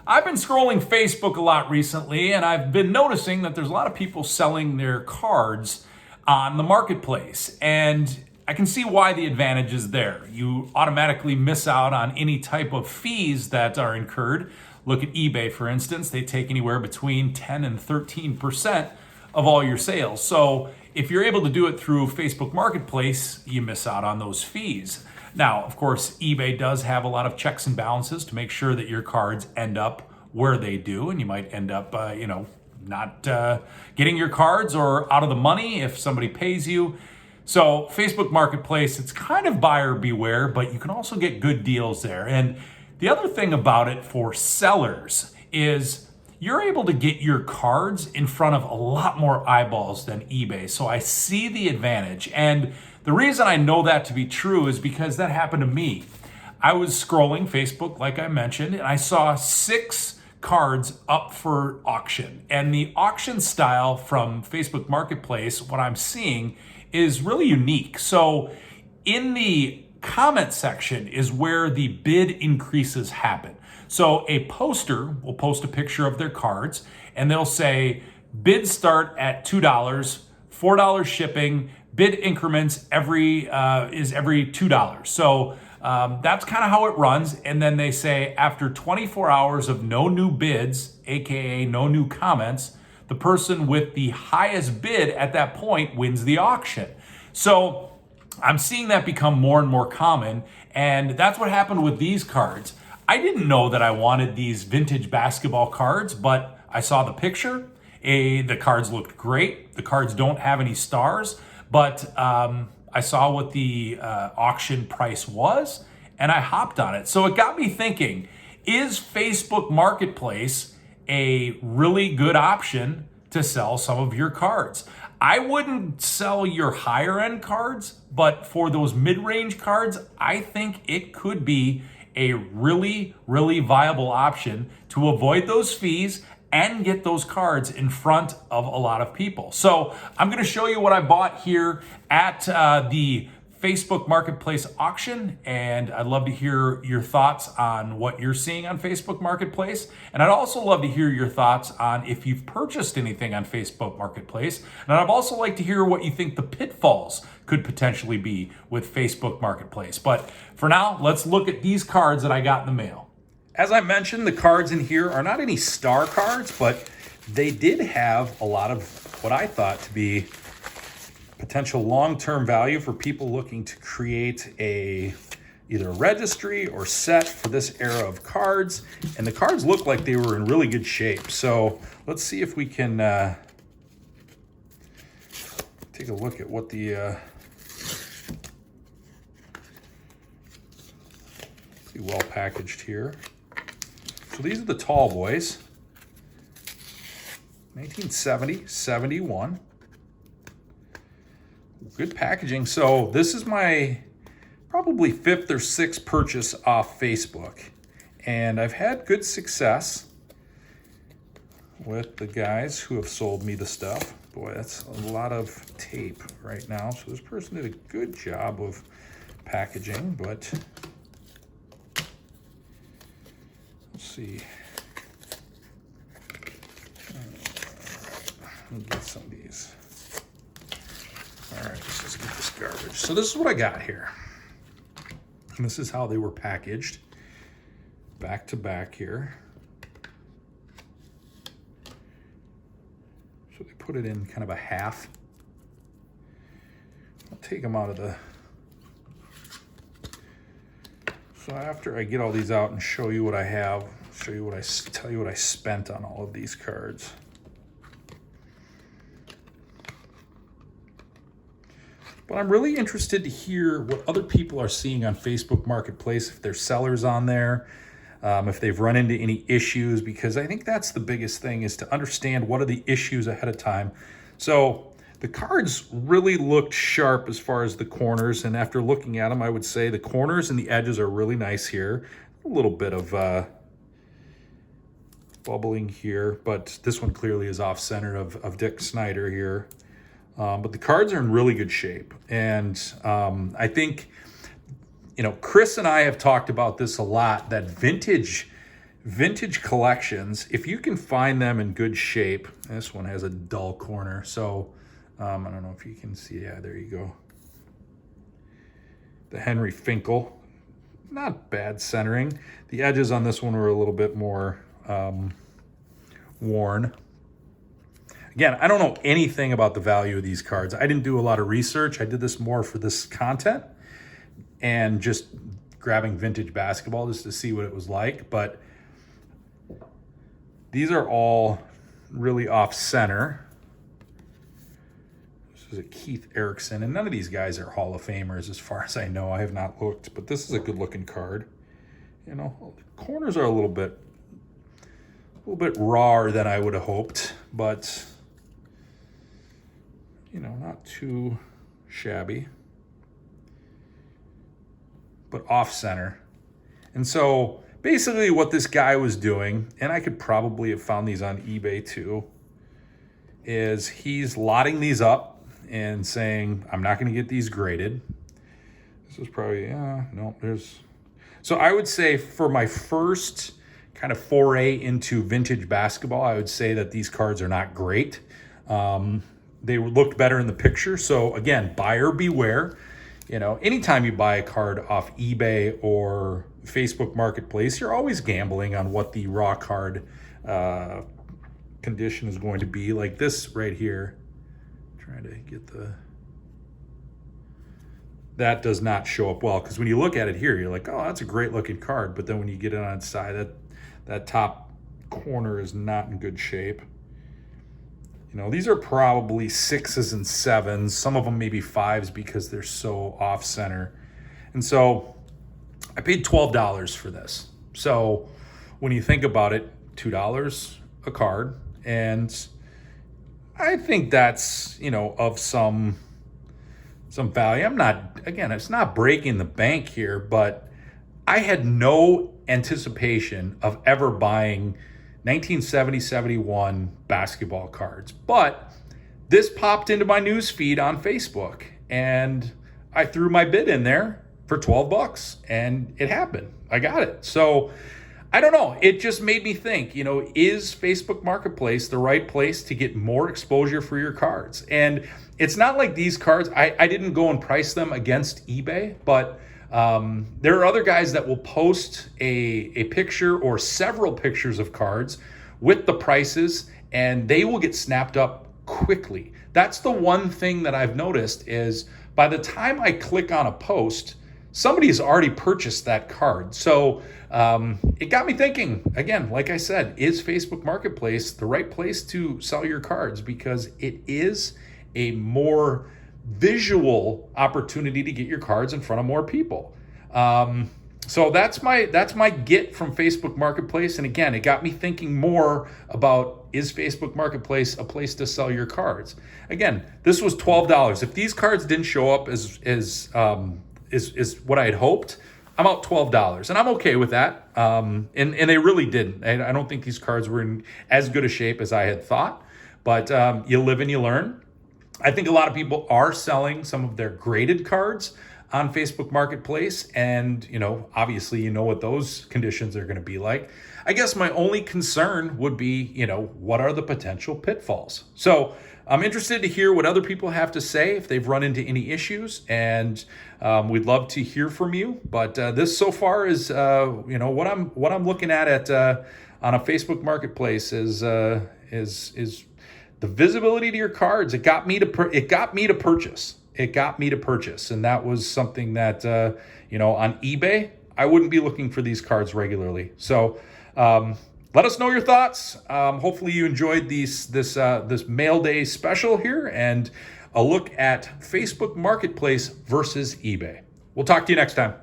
I've been scrolling Facebook a lot recently, and I've been noticing that there's a lot of people selling their cards on the marketplace. And I can see why the advantage is there. You automatically miss out on any type of fees that are incurred. Look at eBay, for instance. They take anywhere between 10 and 13% of all your sales. So if you're able to do it through Facebook Marketplace, you miss out on those fees. Now, of course, eBay does have a lot of checks and balances to make sure that your cards end up where they do, and you might end up, not getting your cards or out of the money if somebody pays you. So Facebook Marketplace, it's kind of buyer beware, but you can also get good deals there. And the other thing about it for sellers is you're able to get your cards in front of a lot more eyeballs than eBay. So I see the advantage. And the reason I know that to be true is because that happened to me. I was scrolling Facebook, like I mentioned, and I saw 6 cards up for auction. And the auction style from Facebook Marketplace, what I'm seeing, is really unique. So in the comment section is where the bid increases happen. So a poster will post a picture of their cards, and they'll say, bids start at $2, $4 shipping, bid increments every $2. So that's kind of how it runs. And then they say after 24 hours of no new bids, AKA no new comments, the person with the highest bid at that point wins the auction. So I'm seeing that become more and more common. And that's what happened with these cards. I didn't know that I wanted these vintage basketball cards, but I saw the picture. The cards looked great. The cards don't have any stars. But I saw what the auction price was, and I hopped on it. So it got me thinking, is Facebook Marketplace a really good option to sell some of your cards? I wouldn't sell your higher end cards, but for those mid-range cards, I think it could be a really, really viable option to avoid those fees and get those cards in front of a lot of people. So I'm gonna show you what I bought here at the Facebook Marketplace auction, and I'd love to hear your thoughts on what you're seeing on Facebook Marketplace. And I'd also love to hear your thoughts on if you've purchased anything on Facebook Marketplace. And I'd also like to hear what you think the pitfalls could potentially be with Facebook Marketplace. But for now, let's look at these cards that I got in the mail. As I mentioned, the cards in here are not any star cards, but they did have a lot of what I thought to be potential long-term value for people looking to create either a registry or set for this era of cards. And the cards look like they were in really good shape. So let's see if we can take a look at what the well packaged here. So these are the tall boys, 1970, 71. Good packaging. So this is my probably 5th or 6th purchase off Facebook. And I've had good success with the guys who have sold me the stuff. Boy, that's a lot of tape right now. So this person did a good job of packaging, but let's see. Let me get some of these. All right, let's just get this garbage. So this is what I got here. And this is how they were packaged. Back to back here. So they put it in kind of a half. I'll take them out of the... So after I get all these out and show you what I have, tell you what I spent on all of these cards. But I'm really interested to hear what other people are seeing on Facebook Marketplace, if there's sellers on there, if they've run into any issues, because I think that's the biggest thing, is to understand what are the issues ahead of time. So the cards really looked sharp as far as the corners, and after looking at them, I would say the corners and the edges are really nice here. A little bit of bubbling here, but this one clearly is off-center of Dick Snyder here. But the cards are in really good shape. And I think, Chris and I have talked about this a lot, that vintage vintage collections, if you can find them in good shape, this one has a dull corner, so I don't know if you can see. Yeah, there you go. The Henry Finkel, not bad centering. The edges on this one were a little bit more worn. Again, I don't know anything about the value of these cards. I didn't do a lot of research. I did this more for this content and just grabbing vintage basketball just to see what it was like. But these are all really off center. This is a Keith Erickson, and none of these guys are Hall of Famers as far as I know. I have not looked, but this is a good looking card. You know, the corners are a little bit rawer than I would have hoped, but you know, not too shabby, but off center. And so basically what this guy was doing, and I could probably have found these on eBay too, is he's lotting these up and saying, I'm not going to get these graded. This is probably, no, there's, so I would say for my first kind of foray into vintage basketball, I would say that these cards are not great. They looked better in the picture. So again, buyer beware. You know, anytime you buy a card off eBay or Facebook Marketplace, you're always gambling on what the raw card condition is going to be. Like this right here, trying to get that does not show up well, because when you look at it here, you're like, oh, that's a great looking card. But then when you get it on its side, that top corner is not in good shape. You know, these are probably 6s and 7s. Some of them maybe 5s because they're so off center. And so I paid $12 for this. So when you think about it, $2 a card. And I think that's, you know, of some value. I'm not, again, it's not breaking the bank here, but I had no anticipation of ever buying 1970-71 basketball cards. But this popped into my news feed on Facebook, and I threw my bid in there for $12, and it happened. I got it. So I don't know. It just made me think, you know, is Facebook Marketplace the right place to get more exposure for your cards? And it's not like these cards, I didn't go and price them against eBay, but there are other guys that will post a picture or several pictures of cards with the prices, and they will get snapped up quickly. That's the one thing that I've noticed is by the time I click on a post, somebody has already purchased that card. So it got me thinking, again, like I said, is Facebook Marketplace the right place to sell your cards? Because it is a more visual opportunity to get your cards in front of more people. So that's my get from Facebook Marketplace. And again, it got me thinking more about, is Facebook Marketplace a place to sell your cards? Again, this was $12. If these cards didn't show up as what I had hoped, I'm out $12, and I'm okay with that. And they really didn't. I don't think these cards were in as good a shape as I had thought, but you live and you learn. I think a lot of people are selling some of their graded cards on Facebook Marketplace, and you know, obviously, you know what those conditions are going to be like. I guess my only concern would be, you know, what are the potential pitfalls? So I'm interested to hear what other people have to say, if they've run into any issues, and we'd love to hear from you. But this so far is, you know, what I'm looking at on a Facebook Marketplace is the visibility to your cards. It got me to purchase. And that was something that, you know, on eBay, I wouldn't be looking for these cards regularly. So let us know your thoughts. Hopefully you enjoyed this mail day special here, and a look at Facebook Marketplace versus eBay. We'll talk to you next time.